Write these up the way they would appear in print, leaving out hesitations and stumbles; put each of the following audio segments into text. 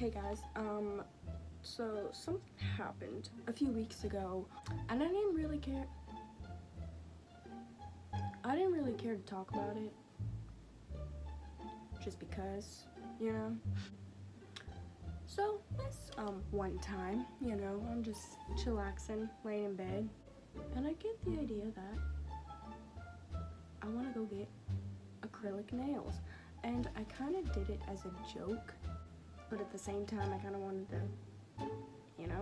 Hey guys, so something happened a few weeks ago, and I didn't really care to talk about it, just because, you know. So this one time, I'm just chillaxing, laying in bed, and I get the idea that I want to go get acrylic nails, and I kind of did it as a joke, but at the same time I kind of wanted to,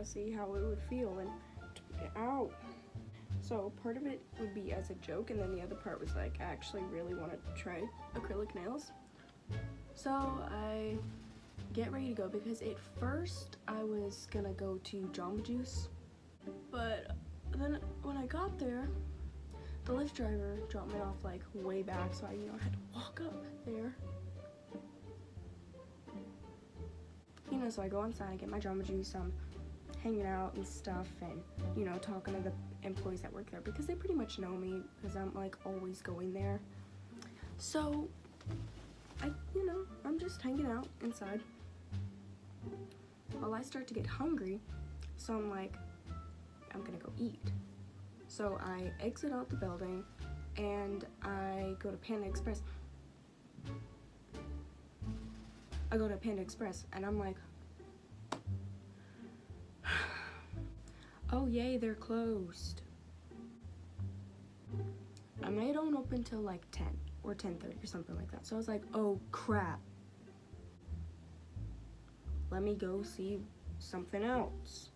see how it would feel and try it out. So part of it would be as a joke, and then the other part was like I actually really wanted to try acrylic nails. So I get ready to go, because at first I was gonna go to Jamba Juice, but then when I got there, the Lyft driver dropped me off like way back, so I had to walk up there. So I go inside, I get my Jamba Juice, hanging out and stuff, and talking to the employees that work there, because they pretty much know me, because I'm like always going there. So I'm just hanging out inside. Well, I start to get hungry, so I'm like, I'm gonna go eat. So I exit out the building and I go to Panda Express. And I'm like, oh yay, they're closed. And they don't open till like 10 or 10:30 or something like that. So I was like, oh crap. Let me go see something else.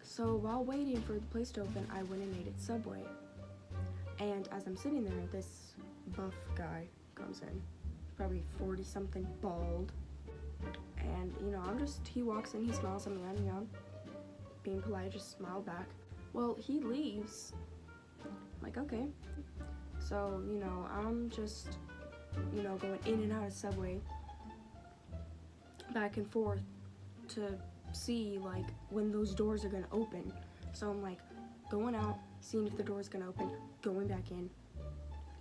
So while waiting for the place to open, I went and ate at Subway. And as I'm sitting there, this buff guy comes in, probably 40-something, bald. And he walks in, he smiles at me, and being polite, just smile back. Well, he leaves. I'm like, okay. So, I'm just, going in and out of Subway, back and forth, to see like when those doors are gonna open. So I'm like going out, seeing if the door's gonna open, going back in,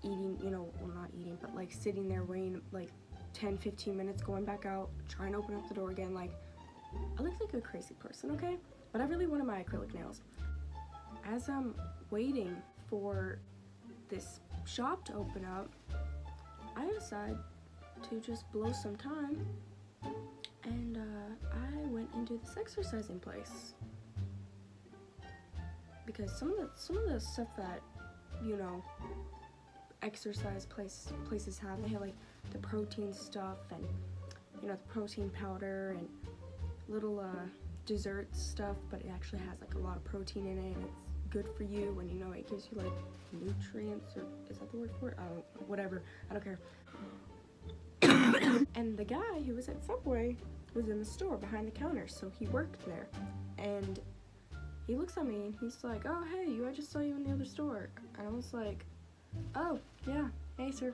eating, well, not eating, but like sitting there waiting like 10-15 minutes, going back out, trying to open up the door again. Like, I look like a crazy person, okay? But I really wanted my acrylic nails. As I'm waiting for this shop to open up, I decide to just blow some time, and I went into this exercising place, because some of the stuff that exercise places have, they have like the protein stuff, and the protein powder and little dessert stuff, but it actually has like a lot of protein in it, and it's good for you, and it gives you like nutrients, or is that the word for it? Whatever, I don't care. And the guy who was at Subway was in the store behind the counter, so he worked there, and he looks at me and he's like, oh hey, I just saw you in the other store. And I was like, oh yeah, hey sir,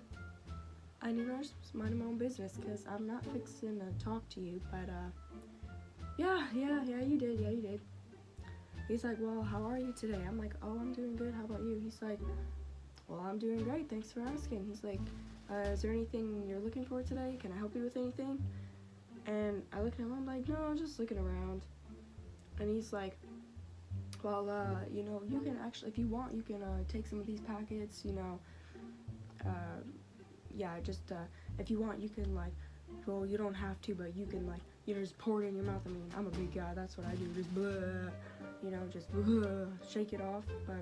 I knew I was minding my own business, because I'm not fixing to talk to you, but yeah, you did. He's like, well, how are you today? I'm like, oh, I'm doing good, how about you? He's like, well, I'm doing great, thanks for asking. He's like, is there anything you're looking for today? Can I help you with anything? And I look at him, I'm like, no, I'm just looking around. And he's like, well, you can actually, if you want, you can take some of these packets, if you want, you can like, well, you don't have to, but you can like, just pour it in your mouth. I mean, I'm a big guy, that's what I do, just blah, just blah, shake it off. But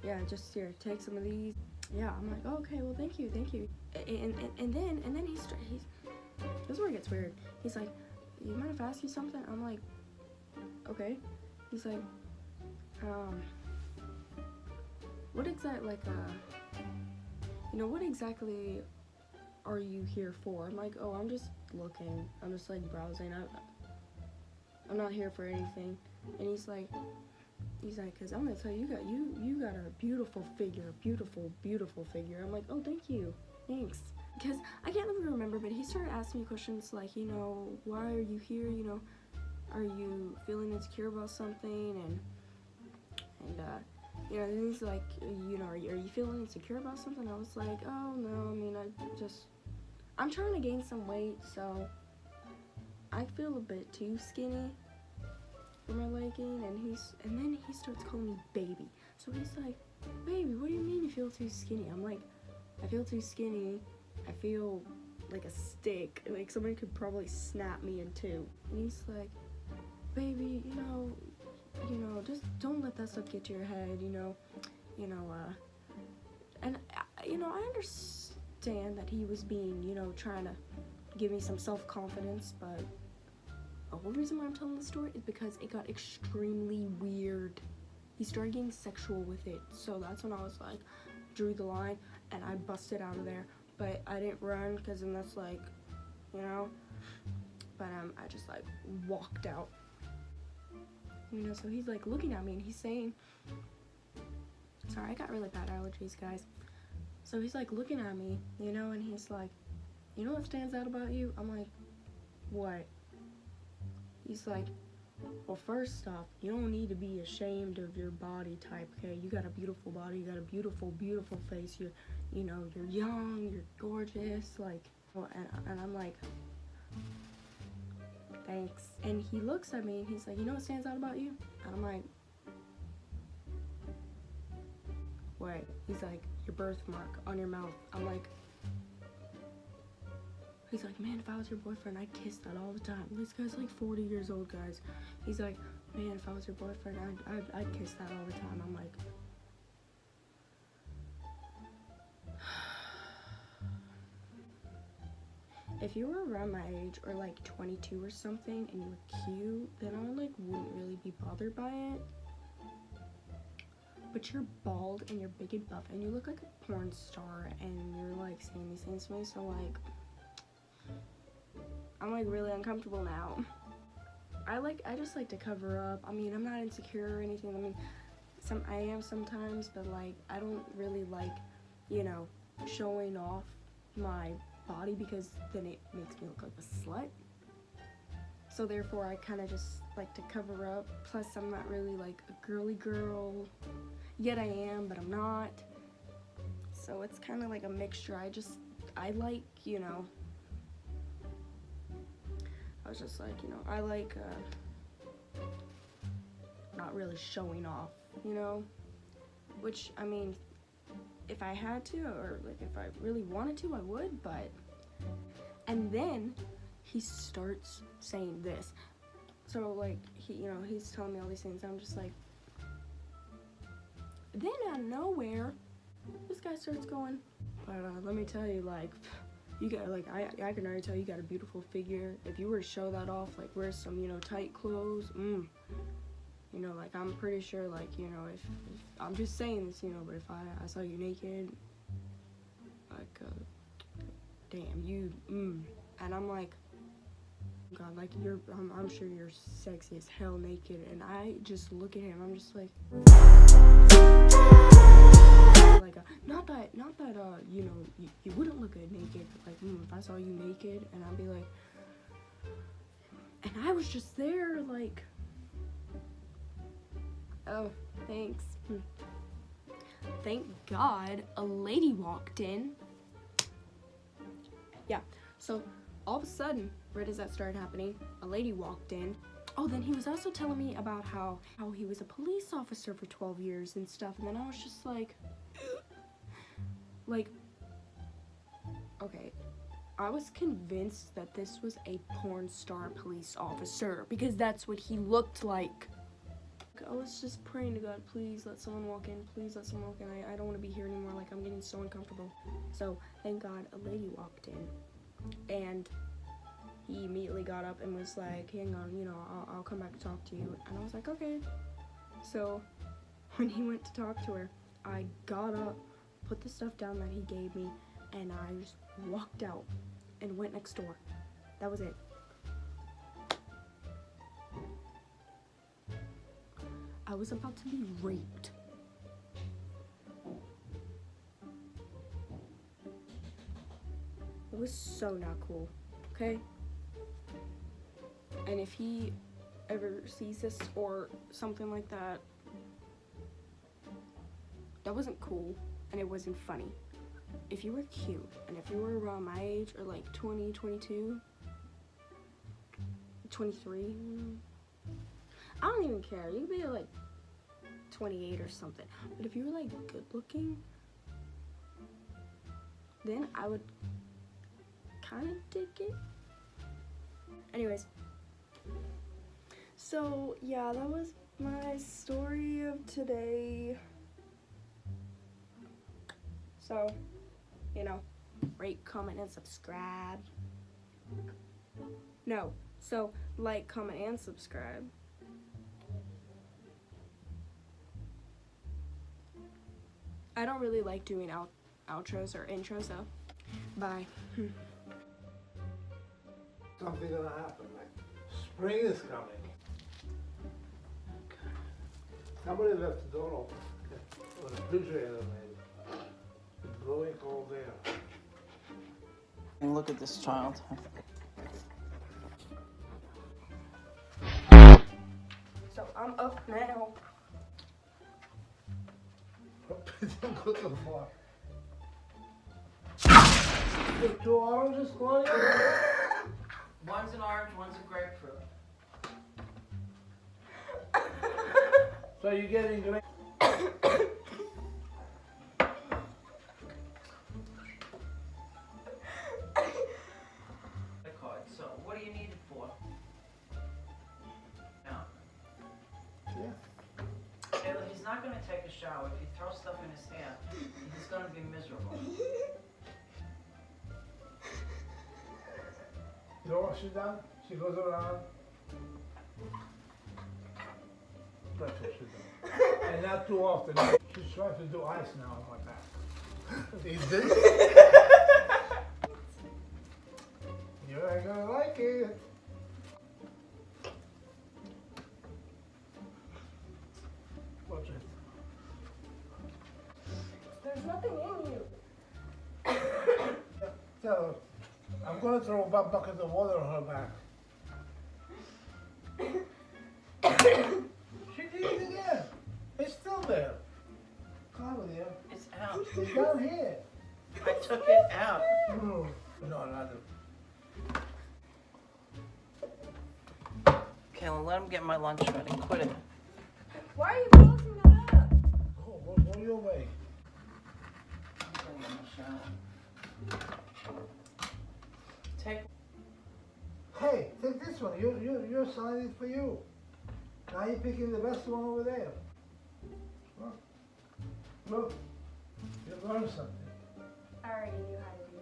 yeah, just here, take some of these. Yeah, I'm like, oh, okay, well, thank you. And then he's this is where it gets weird. He's like, you mind if I ask you something? I'm like, okay. He's like, what exactly are you here for? I'm like, oh, I'm just looking. I'm just like browsing. I'm not here for anything. And he's like, cause I'm gonna tell you, you got a beautiful figure, beautiful figure. I'm like, oh, thank you, thanks. Because I can't really remember, but he started asking me questions like, why are you here? Are you feeling insecure about something? And he's like, are you feeling insecure about something? I was like, oh no, I mean, I'm trying to gain some weight, so I feel a bit too skinny for my liking, and then he starts calling me baby. So he's like, baby, what do you mean you feel too skinny? I'm like, I feel too skinny. I feel like a stick. Like somebody could probably snap me in two. And he's like, baby, you know, just don't let that stuff get to your head, and I understand that he was being, trying to give me some self-confidence, but the whole reason why I'm telling this story is because it got extremely weird. He started getting sexual with it, so that's when I was like, drew the line, and I busted out of there, but I didn't run, because then that's like, but I just like walked out. So he's like looking at me and he's saying, sorry, I got really bad allergies, guys. So he's like looking at me, and he's like, you know what stands out about you? I'm like, what? He's like, well, first off, you don't need to be ashamed of your body type, okay? You got a beautiful body, you got a beautiful, beautiful face. You're young, you're gorgeous, like, and I'm like, thanks. And he looks at me and he's like, you know what stands out about you? And I'm like, what? He's like, your birthmark on your mouth. I'm like, he's like, man, if I was your boyfriend, I'd kiss that all the time. This guy's like 40 years old, guys. He's like, man, if I was your boyfriend, I'd kiss that all the time. I'm like, if you were around my age, or like 22 or something, and you were cute, then I like wouldn't really be bothered by it. But you're bald and you're big and buff and you look like a porn star and you're like saying these things to me, so like I'm like really uncomfortable now. I just like to cover up. I mean, I'm not insecure or anything. I mean, I am sometimes, but like I don't really like, showing off my body, because then it makes me look like a slut. So therefore I kind of just like to cover up. Plus I'm not really like a girly girl. Yet I am, but I'm not. So it's kind of like a mixture. I like, I was just like, I like not really showing off, which, I mean, if I had to, or like if I really wanted to, I would, but, and then he starts saying this. So like, he's telling me all these things, and I'm just like, then out of nowhere, this guy starts going, but let me tell you, like, you got, like, I can already tell you got a beautiful figure. If you were to show that off, like, wear some, tight clothes, like, I'm pretty sure, like, if I'm just saying this, but if I saw you naked, like, damn, you, and I'm like, God, like, I'm sure you're sexy as hell naked, and I just look at him, I'm just like, not that, you wouldn't look good naked, but like, if I saw you naked, and I'd be like, and I was just there, like, oh, thanks. Thank God a lady walked in. Yeah, so all of a sudden, right as that started happening, a lady walked in. Oh, then he was also telling me about how he was a police officer for 12 years and stuff, and then I was just like, okay, I was convinced that this was a porn star police officer, because that's what he looked like. I was just praying to God, please let someone walk in, please let someone walk in, I don't want to be here anymore, like, I'm getting so uncomfortable. So, thank God, a lady walked in, and he immediately got up and was like, hang on, I'll come back to talk to you, and I was like, okay. So, when he went to talk to her, I got up, put the stuff down that he gave me, and I just walked out and went next door. That was it. I was about to be raped. It was so not cool, okay? And if he ever sees this or something like that, that wasn't cool and it wasn't funny. If you were cute and if you were around my age or like 20, 22, 23. I don't even care. You could be like 28 or something. But if you were like good looking, then I would kind of dig it. Anyways, so yeah, that was my story of today. So, you know, rate, comment, and subscribe. No, so like, comment, and subscribe. I don't really like doing outros or intros though. Bye. Something gonna happen. Like spring is coming. Somebody left the door open. Or the refrigerator maybe. It's blowing cold air. And look at this child. So I'm up now. Don't go too far. The 2 oranges, Claudia? One's an orange, one's a grapefruit. So you're getting great. So what do you need it for? Now, Yeah. Taylor, he's not going to take a shower. If you throw stuff in his hair, he's going to be miserable. You know what she done? She goes around. That's what she does. And not too often. She's trying to do ice now on my back. These days. You ain't gonna like it. Watch it. There's nothing in you. Tell her, I'm gonna throw a bucket of water on her back. She did it again. It's still there. Claudia, It's out. it's down here. I took it out. No, not it. Kayla, let him get my lunch ready. Quit it. Why are you closing that up? Go your way. I'm going in the shower. Take. Hey, take this one. You're signing it for you. Now you're picking the best one over there. Look, you learned something. I already knew how to do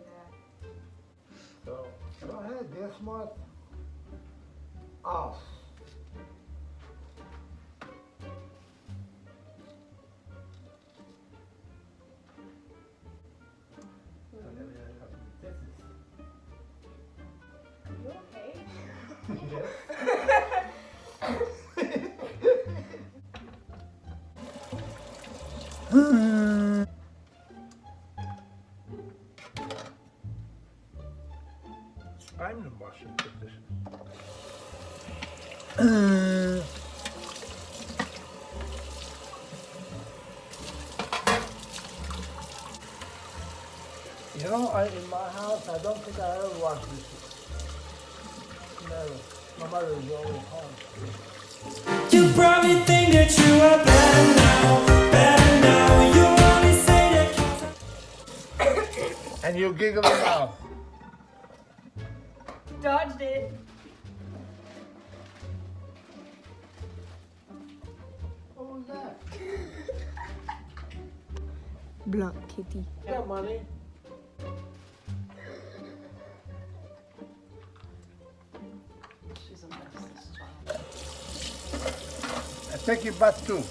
that. So go ahead, be smart. Us. Are you okay? Yes. I'm the washing position. You know, in my house, I don't think I ever wash dishes. Never. My mother is always home. You probably think that you are better now. You only say that. And you're giggling now. Dodged it. What was that? Blunt kitty. Yeah, money. She's a mess, this child. I take your butt too.